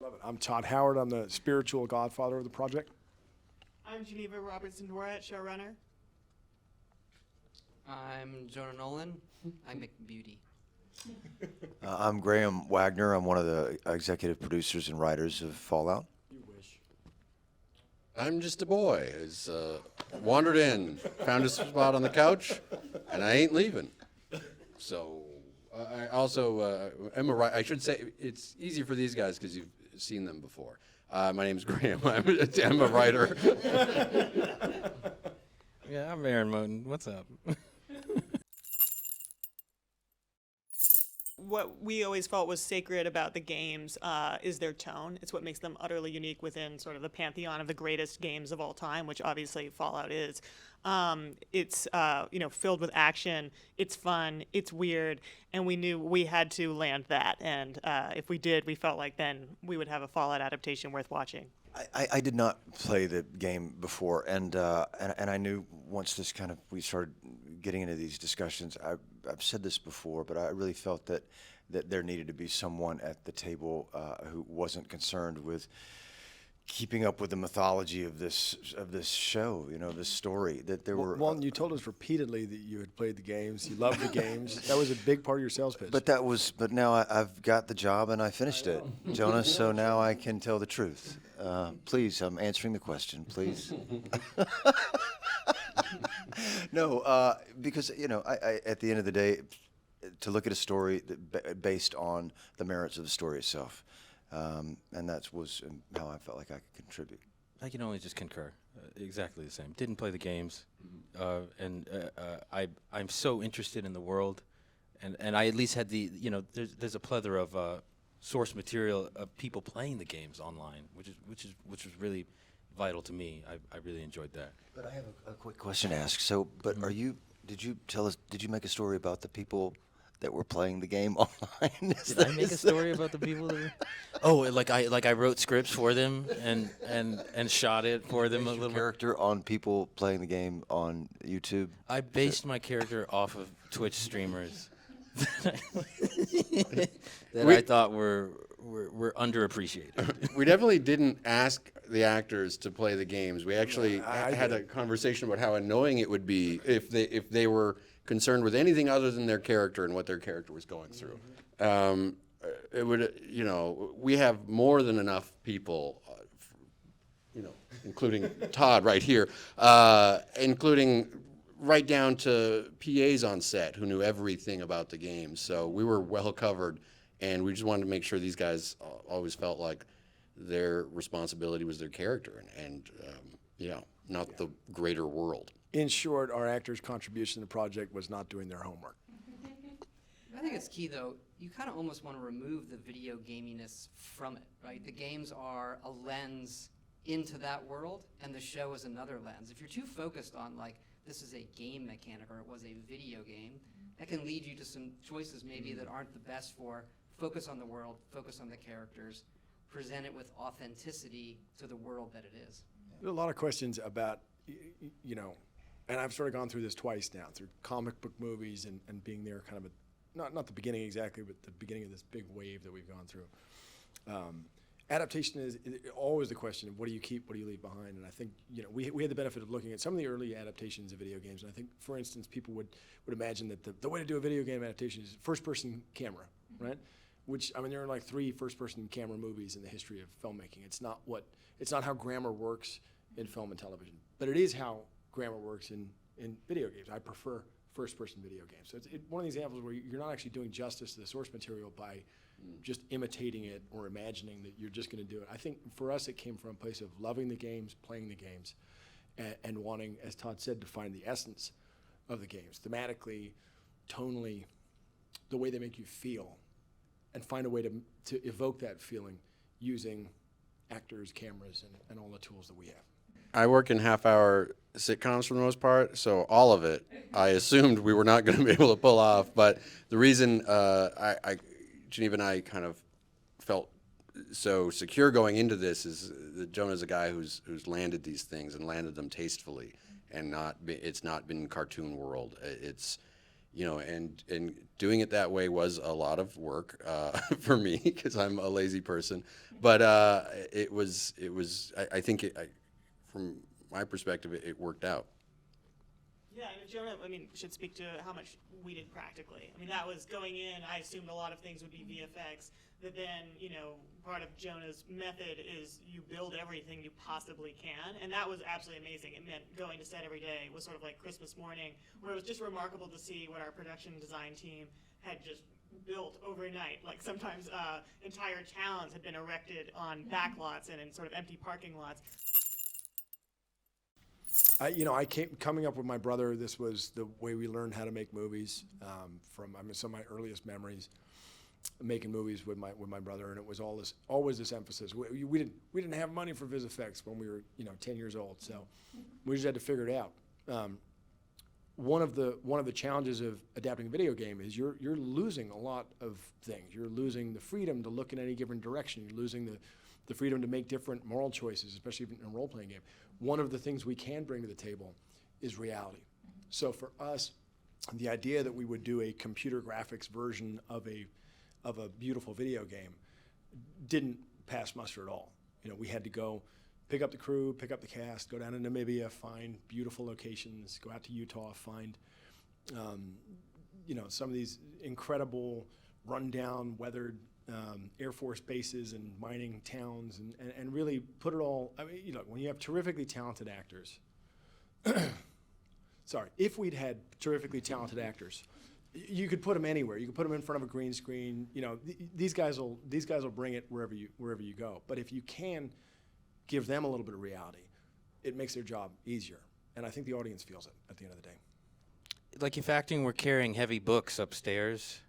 Love it. I'm Todd Howard. I'm the spiritual godfather of the project. I'm Geneva Robertson-Dworak, showrunner. I'm Jonah Nolan. I make beauty. I'm Graham Wagner. I'm one of the executive producers and writers of Fallout. You wish. I'm just a boy who's wandered in, found a spot on the couch, and I ain't leaving. So I also am a writer. I should say it's easy for these guys because you've seen them before. My name's Graham. I'm a writer. Yeah, I'm Aaron Moten. What's up? What we always felt was sacred about the games is their tone. It's what makes them utterly unique within sort of the pantheon of the greatest games of all time, which obviously Fallout is. It's filled with action. It's fun. It's weird, and we knew we had to land that. And if we did, we felt like then we would have a Fallout adaptation worth watching. I did not play the game before, and I knew once we started getting into these discussions. I've said this before, but I really felt that there needed to be someone at the table who wasn't concerned with keeping up with the mythology of this show, this story. That there were. Well, you told us repeatedly that you had played the games. You loved the games. That was a big part of your sales pitch. But now I've got the job and I finished it, Jonas. So now I can tell the truth. Please, I'm answering the question. Please. No, because I at the end of the day, to look at a story based on the merits of the story itself, and that was how I felt like I could contribute. I can only just concur. Exactly the same. Didn't play the games, and I'm so interested in the world, and I at least had there's a plethora of source material of people playing the games online, which was really vital to me. I really enjoyed that. But I have a quick question to ask. So, did you make a story about the people that were playing the game online? Did I make a story about the people that were? Oh, I wrote scripts for them and shot it for them a little. Character on people playing the game on YouTube. I based my character off of Twitch streamers that I thought were underappreciated. We definitely didn't ask the actors to play the games. We actually had a conversation about how annoying it would be if they were concerned with anything other than their character and what their character was going through. It would, we have more than enough people, including Todd right here, including right down to PAs on set who knew everything about the game. So we were well covered, and we just wanted to make sure these guys always felt like their responsibility was their character and not the greater world. In short, our actors' contribution to the project was not doing their homework. I think it's key, though. You kind of almost want to remove the video gaminess from it, right? The games are a lens into that world, and the show is another lens. If you're too focused on, this is a game mechanic or it was a video game, that can lead you to some choices maybe that aren't the best for focus on the world, focus on the characters, present it with authenticity to the world that it is. There are a lot of questions about, and I've sort of gone through this twice now, through comic book movies and being there kind of not the beginning exactly, but the beginning of this big wave that we've gone through. Adaptation is always the question of what do you keep, what do you leave behind? And I think, we had the benefit of looking at some of the early adaptations of video games. And I think, for instance, people would imagine that the way to do a video game adaptation is first-person camera, right? Which, there are like 3 first-person camera movies in the history of filmmaking. It's not how grammar works in film and television, but it is how grammar works in video games. I prefer first-person video games. So it's one of these examples where you're not actually doing justice to the source material by just imitating it or imagining that you're just going to do it. I think for us it came from a place of loving the games, playing the games, and wanting, as Todd said, to find the essence of the games, thematically, tonally, the way they make you feel, and find a way to evoke that feeling using actors, cameras, and all the tools that we have. I work in half-hour sitcoms for the most part, so all of it, I assumed we were not going to be able to pull off. But the reason Geneva and I kind of felt so secure going into this is that Jonah's a guy who's landed these things and landed them tastefully, and it's not been cartoon world. It's and doing it that way was a lot of work for me because I'm a lazy person. But it was I think from my perspective it worked out. Yeah, and Jonah, should speak to how much we did practically. That was going in, I assumed a lot of things would be VFX, that then, part of Jonah's method is you build everything you possibly can, and that was absolutely amazing. It meant going to set every day. It was sort of like Christmas morning, where it was just remarkable to see what our production design team had just built overnight. Like sometimes entire towns had been erected on backlots and in sort of empty parking lots. Coming up with my brother, this was the way we learned how to make movies. Some of my earliest memories, making movies with my brother, and it was always this emphasis. We didn't have money for vis effects when we were 10 years old, so we just had to figure it out. One of the challenges of adapting a video game is you're losing a lot of things. You're losing the freedom to look in any given direction. You're losing the freedom to make different moral choices, especially in a role-playing game. One of the things we can bring to the table is reality. So for us, the idea that we would do a computer graphics version of a beautiful video game didn't pass muster at all. We had to go pick up the crew, pick up the cast, go down to Namibia, find beautiful locations, go out to Utah, find some of these incredible rundown, weathered Air Force bases and mining towns, and really put it all. When you have terrifically talented actors, if we'd had terrifically talented actors, you could put them anywhere. You could put them in front of a green screen. These guys will bring it wherever you go. But if you can give them a little bit of reality, it makes their job easier. And I think the audience feels it at the end of the day. Like if acting were carrying heavy books upstairs,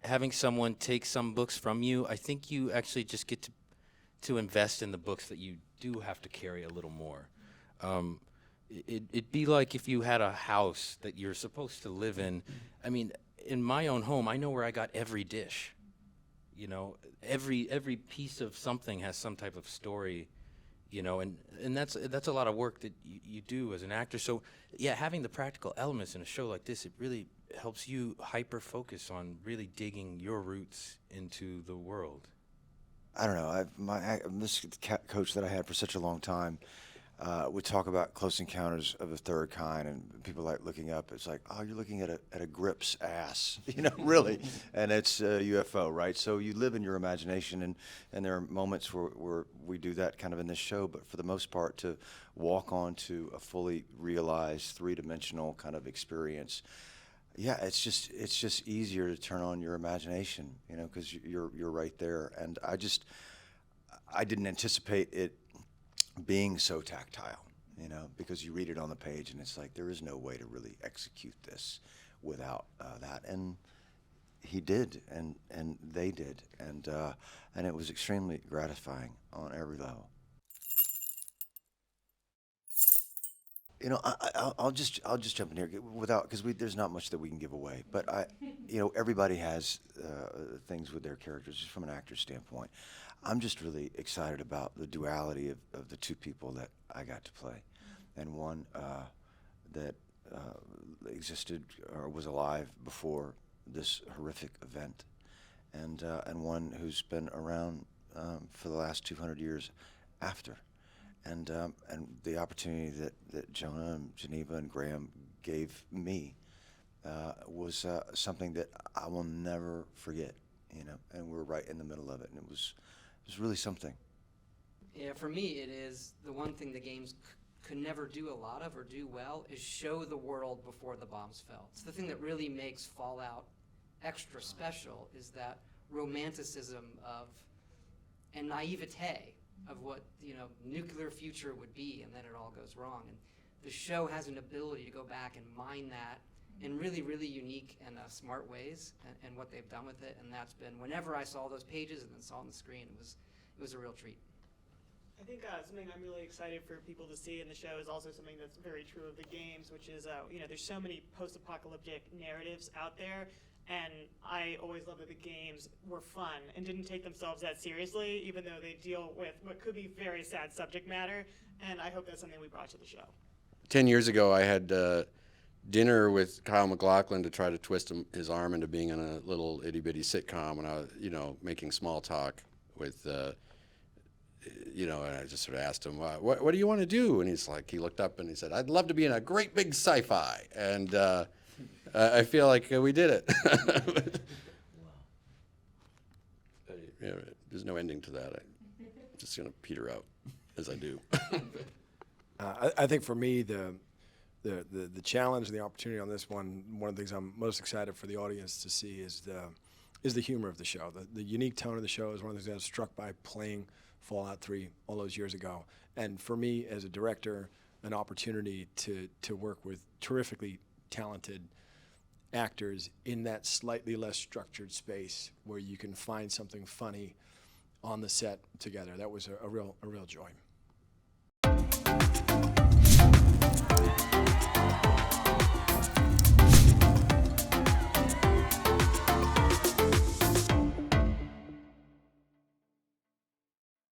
having someone take some books from you, I think you actually just get to invest in the books that you do have to carry a little more. It'd be like if you had a house that you're supposed to live in. In my own home, I know where I got every dish. Every piece of something has some type of story, and that's a lot of work that you do as an actor. So yeah, having the practical elements in a show like this, it really helps you hyper focus on really digging your roots into the world. I don't know. This coach that I had for such a long time would talk about Close Encounters of the Third Kind, and people like looking up. It's like, oh, you're looking at a grip's ass, really, and it's a UFO, right? So you live in your imagination, and there are moments where we do that kind of in this show. But for the most part, to walk onto a fully realized three-dimensional kind of experience. Yeah, it's just easier to turn on your imagination, because you're right there. And I didn't anticipate it being so tactile, because you read it on the page and it's like there is no way to really execute this without that. And he did, and they did, and it was extremely gratifying on every level. I'll just jump in here because there's not much that we can give away. But everybody has things with their characters just from an actor's standpoint. I'm just really excited about the duality of the two people that I got to play, and one that existed or was alive before this horrific event, and one who's been around for the last 200 years after. And the opportunity that Jonah and Geneva and Graham gave me was something that I will never forget, and we're right in the middle of it, and it was really something. Yeah, for me, it is the one thing the games could never do a lot of or do well is show the world before the bombs fell. It's the thing that really makes Fallout extra special is that romanticism and naivete of what nuclear future would be, and then it all goes wrong. And the show has an ability to go back and mine that in really, really unique and smart ways, and what they've done with it. And that's been, whenever I saw those pages and then saw it on the screen, it was a real treat. I think something I'm really excited for people to see in the show is also something that's very true of the games, which is, there's so many post-apocalyptic narratives out there, and I always loved that the games were fun and didn't take themselves that seriously, even though they deal with what could be very sad subject matter, and I hope that's something we brought to the show. 10 years ago, I had dinner with Kyle MacLachlan to try to twist his arm into being in a little itty bitty sitcom, and I was, making small talk with, and I just sort of asked him, what do you want to do? And he looked up and he said, I'd love to be in a great big sci-fi. And I feel like we did it. Yeah, there's no ending to that. I'm just going to peter out as I do. I think for me, the challenge and the opportunity on this one of the things I'm most excited for the audience to see is the humor of the show. The unique tone of the show is one of the things I was struck by playing Fallout 3 all those years ago. And for me, as a director, an opportunity to work with terrifically talented actors in that slightly less structured space where you can find something funny on the set together. That was a real joy.